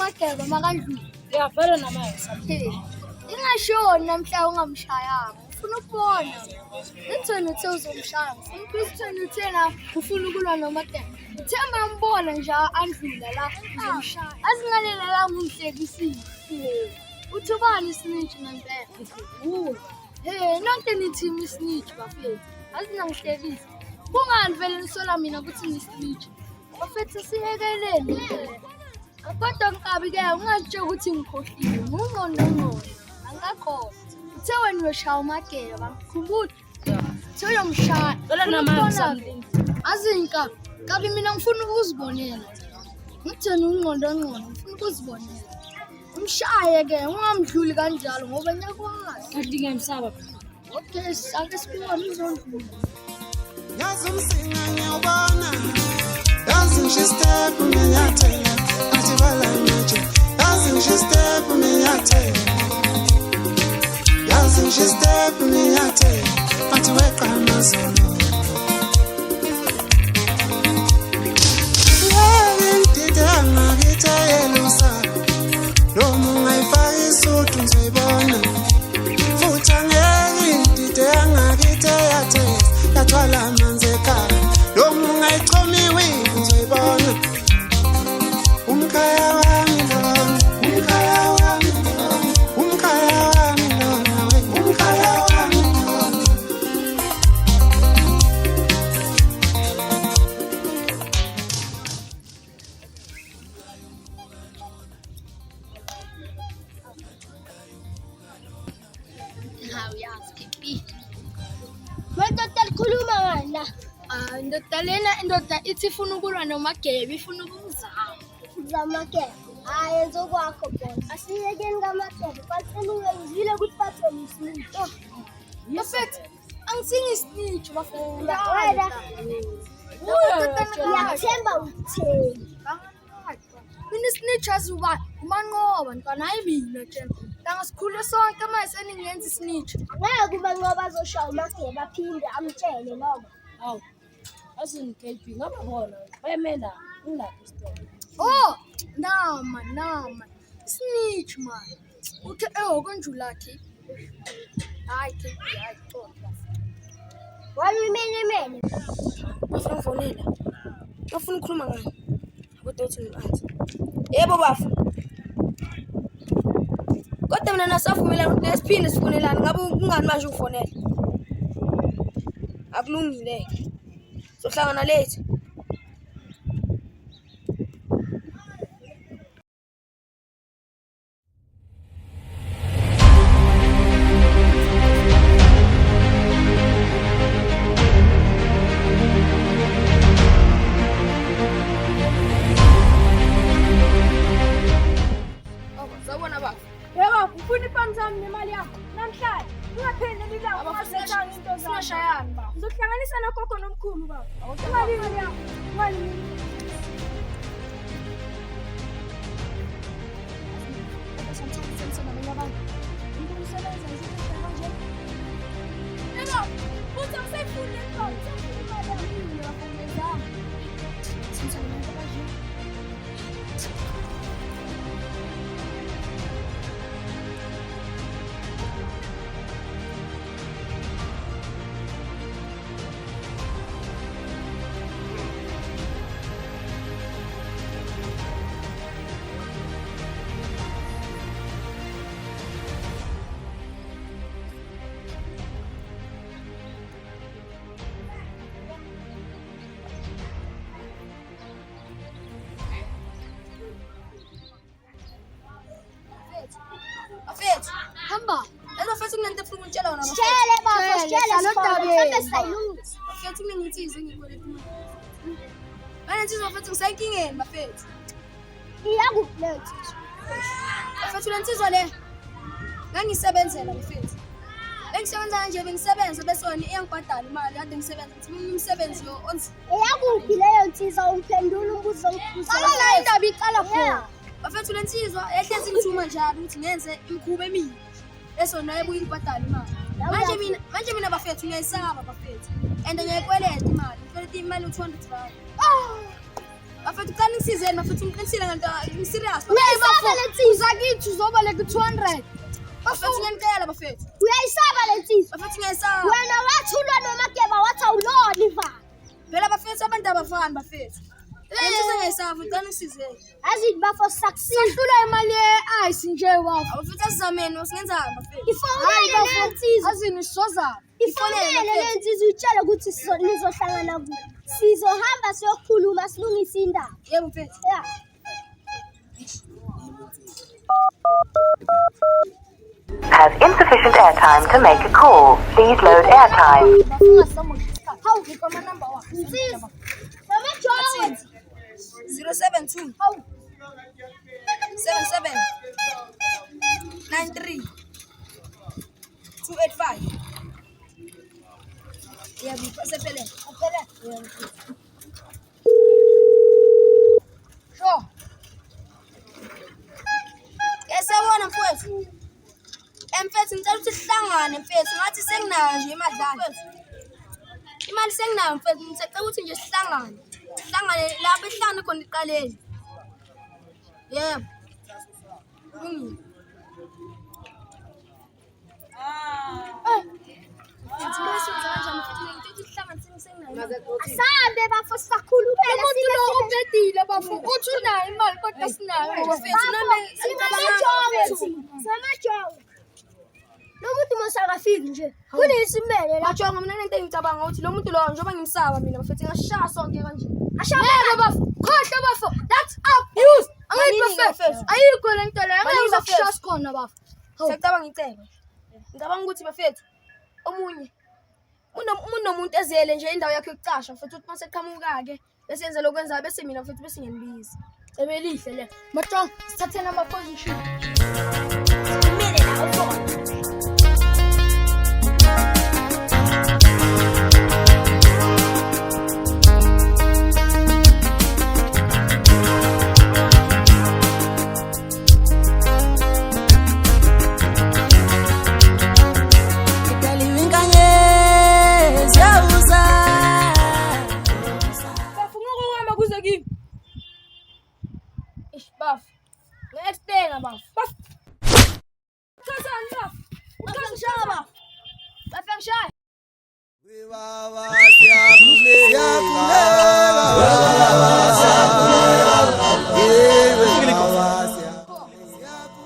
Mageba makandlula. Ngiyavela namanje. Ingashona mhla ungamshayanga. Ufuna ukubona. Ngithweni uthe uzomshaya. Ngithweni uthena ufuna ukulwa noMageba. Uthe mambona nje andlula la uzomshaya. Azingalela la ngihlekisile. Uthi ubani isnitch ngempela? Nonke nithi isnitch bafethu. Azinangihlekisa. Kungani vele nisola mina ukuthi ngisnitch? Bafethu siyekeleni. Kodwa ngikabi-ke ungatshela ukuthi ngikhohliwe ngungqondo angakhohlwa uthe wena uyoshaya uMageba ngikhumbula uthe uyomshaya azinkabi mina ngifuna ukuzibonela ngitheni ungqondo ngifuna ukuzibonela umshaye-ke ungamdluli kanjalo ngoba nyakwazi kanti ngiyamsaba okay ake sibone uzondlula yazi umsinga ngiyawubona yazi ngishistep ngiyathela She step me at it. Yazi she step me at it. But we can't solo. Ngidanga ngitayelisa. Lo munga ifaki sutu nzibona. Futhi ngidanga ngitayate. Yathwala manzi ekhaya. Lo munga ichomiwe nzibona. Umkhaya wami indoda ithi ifuna ukulwa noMageba ifuna ukumzama. Zamageba. Hayi ezokwakho bona. Asiyekeni kaMageba. Bathela ungenzile ukuthi bathole isnitch. Bafethu angisingi isnitch bafethu. Wena. Ngiyathemba utheni. Mina isnitch azuba umanqoba ntwana hayi mina tjena. Ngasikhule sonke manje seningenza isnitch. Ngeke kuba ngoba azoshaya uMageba aphinde amtshele noma. Hawu. Asini KP ngababona bayemela ngilaphi story. Oh, nama. Snitch man. Uthe konjula KP. Hayi KP hayi xoxa. Walimenemene. Bafuna ufonela. Bafuna ukukhuluma ngani? Kodwa uthi ngiathi. Yebo bafu. Kodwa mina nasavumelana ukuthi lesiphinde sifonelana ngabe ungani manje ufonela. Akulungile. Sohlangana late. Zabona baba. Yebo, ufuna ipampu zami nemali yakho. Namhlanje ungaphinde nilala Abafuna into zami. shayani baba. Ngizohlanganisa nogogo nomkhulu baba. Imali yakho. Imali. Sitshele bafo, sitshele Hlala Sipho. odabeni, Mhlambe sayilungisa. Bafethu kunenginsizwa engiyikweleta imali. Banensizwa bafethu ngisenkingeni bafethu. Iyakuphi leyo nsizwa? Bafethu le nsizwa le ngangisebenzela bafethu. Bengisebenza nje bengisebenza bese yona iyangibhadala imali kade ngisebenza ngithi umsebenzi onzima. Iyakuphi leyo nsizwa ungiphendula umbuzo ongibuza. Qala la indaba iqala Yeah. khona. Bafethu le nsizwa ehlezi ngithuma njalo ukuthi ngenze imikhuba emibi. Bese yona ebuye ingibhadala imali. Manje mina bafethu ngiyayisaba bafethu. And ngiyayikweleta imali. Ngikweleta imali u200. Bafethu qala ngisizeni bafethu ngiqinisile nganto ngiserious. Uyayisaba le nsizwa. Uzakithi uzobaleka 200. Bafethu ngiyanicela bafethu. Uyayisaba le nsizwa. Bafethu ngiyayisaba. Wena wathulwa noMageba wathi awuloliva. Phela bafethu abantu abafani bafethu. Ngiyayisaba ngiyayisaba qala ngisizeni. Azithi bafo succeed. Sahlula imali ye-ice nje wafo. Abafethu asizameni osingenzani bafethu. Ifonele le nsizwa. Azini sizoza. Ifonele le nsizwa utshele ukuthi nizohlangana kuphi. Sizohamba siyokhuluma silungise indaba. Yebo mfethu. Yeah. Has insufficient airtime to make a call. Please load airtime. Bafuna samosha isikhathi. Hawu ngikho amanamba wakho. Nsizwa. Mama John. 072 hawu 77 93 285. Yebo sephelele. Sephelele. Sho. Yesabona mfowethu. Mfethu ngicela ukuthi sihlangane mfethu ngathi senginayo nje imadlana. Imali senginayo mfethu ngicela ukuthi nje sihlangane. Sihlangane lapha esihlangane khona iqaleni. Yebo. Asambe bafo sisakhulumela. Umuntu lo ubedile bafo uthi unayo imali kodwa sinayo bafethu nami Samajongo. Lo muntu mosakafiki nje. Kunesimele la. Bajonga mina lento engicabanga ukuthi lo muntu lo njengoba ngimsaba mina bafethu ngashaya sonke kanje. Ashaya bafo. Khohle bafo. That's abuse. Angithi bafethu. Ayikho lento leyo. Angeke ukushaya khona bafo. Siyacabanga icebo. Ngicabanga ukuthi bafethu omunye unomuntu ezele nje indawo yakhe yokucasha mfethu uthi mase qhamuka ke bese yenza lokwenza bese mina mfethu bese ngiyanibiza. Cebe lihle le. Bajonga sithathena ama position. Kumele la ukhona. Baf. Ngestenga baf. Baf. Khasani baf. Ukhangishaya baf. Bafangishaya.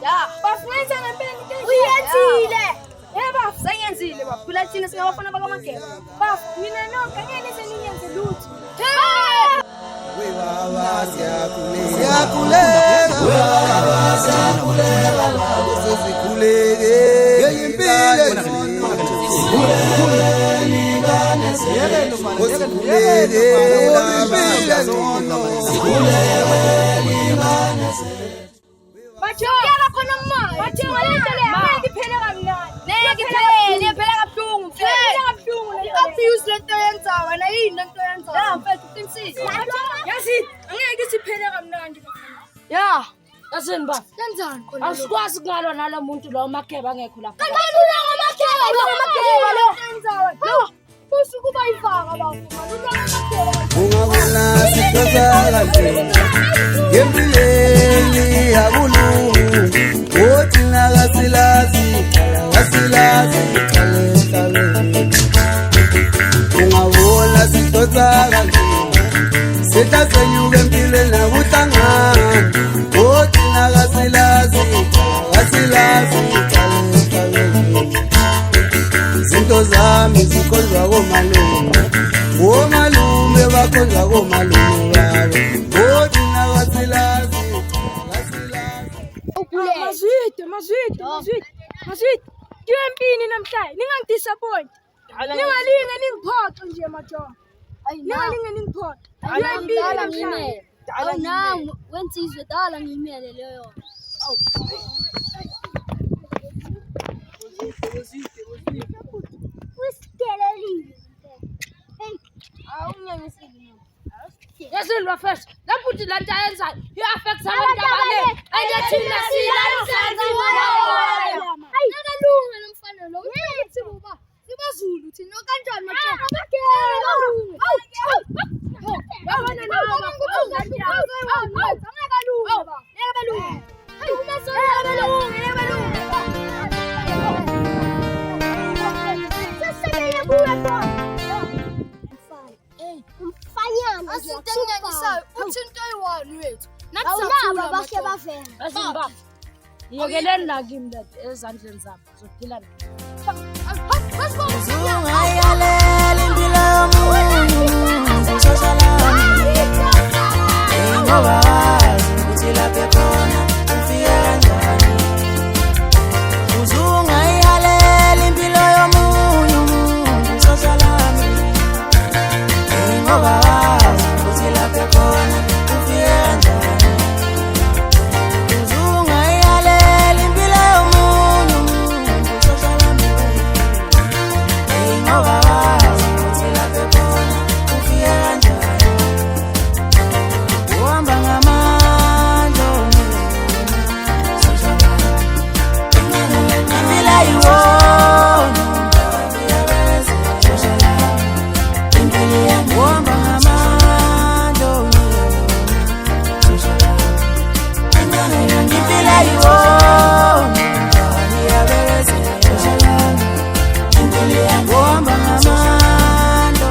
Ya, baf wenza ngempela into uyenzile. Yeah, baf, sengenzile baf. Phela thina singabafana bakaMageba. Baf, mina nonke angeke seninyenze lutho. Bajonga khona mali. Bajonga lento le angeke iphele kamnandi. Ngeke iphele, iphela kabuhlungu. Iphela kabuhlungu lento. Abuse lento yenzayo wena yini lento yenzayo? Ya mfethu uqinisile. Yazi angeke isiphele kamnandi bafana. Ya, yasini ba? Yenzani khona? Asikwazi kungalwa nalo muntu lo Mageba angekho lapha. Kangalula ngoMageba lo. Yenzayo. Lo. Usuku bayivaka bafana. Lo Ungabona sithosa kanjani ngempilweni yakulungu uthi nakasilazi emhlabeni. Ungabona sithosa kanjani sitasenyuka empilweni nakuhlangana uthi nakasilazi emhlabeni. Izinto zami zikhonjwa komalume bakhonjwa komalume babo uthina kasilazi Mazwide. empini namhlanje. Ningangidisappoint. Ningalinge ningiphoxe nje majola. Ningalinge ningiphoxe. Dala ngimele. Awunami wensizwe dala ngimele leyo. Usikelelile. Hey, awunyangisile. Yasilwa first. Lapho uthi la nto ayenzayo i-affects abantu abaningi. Anje thina siyayenza Akalunga nomfana lo. Uthi baba, sibaZulu thina kanjani manje? Yabona nawe Ngiyekeleni la kimi ezandleni zabo zokuphila Uzungayalela impilo yomuntu ngoba wazi ukuthi lapha khona ufike kanjani. Uzungayalela impilo yomuntu ngoba wazi ukuthi lapha khona ufike kanjani. Uzungayalela impilo yomuntu ngoba wazi ukuthi lapha khona ufike kanjani. Uhamba ngamandla impilo ayiwona uyabeza impilo yakho uhamba ngamandla impilo ayiwona uyabeza impilo yakho uhamba ngamandla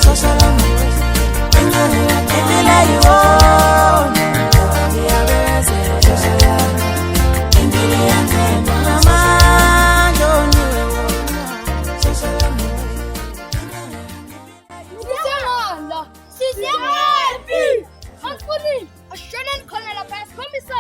social impilo ayiwona uyabeza impilo yakho ngamandla social Sizempi! Angifuni! Ashona nikhona lapha esikhombisa!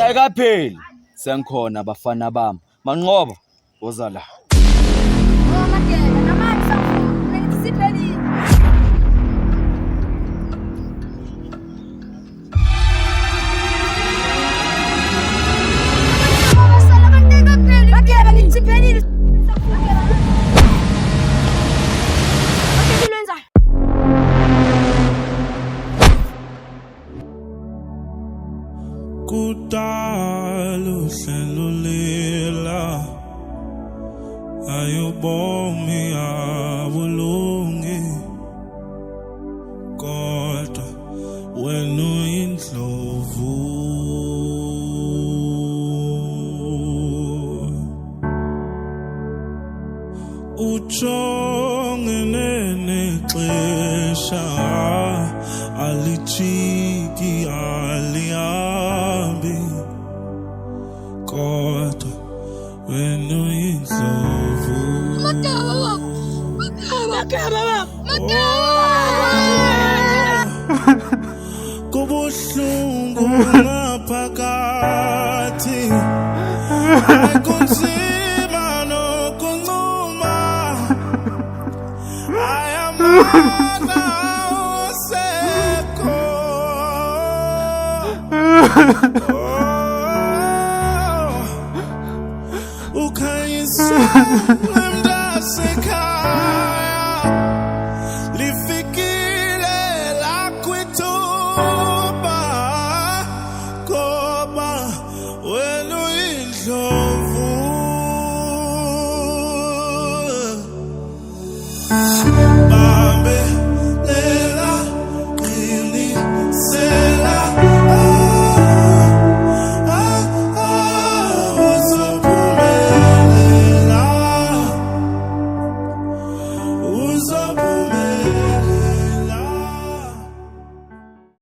Ayikapheli sengikhona bafana bami manqoba woza la Kudala uhlelo lela yobomi abulungi kodwa wena uyindlovu ujongene nexesha alichiki alihambi kodwa wena uyindlovu kubuhlungu ngaphakathi kunzima nokuncuma ayamana usekho ukhanyisa emntasekhaya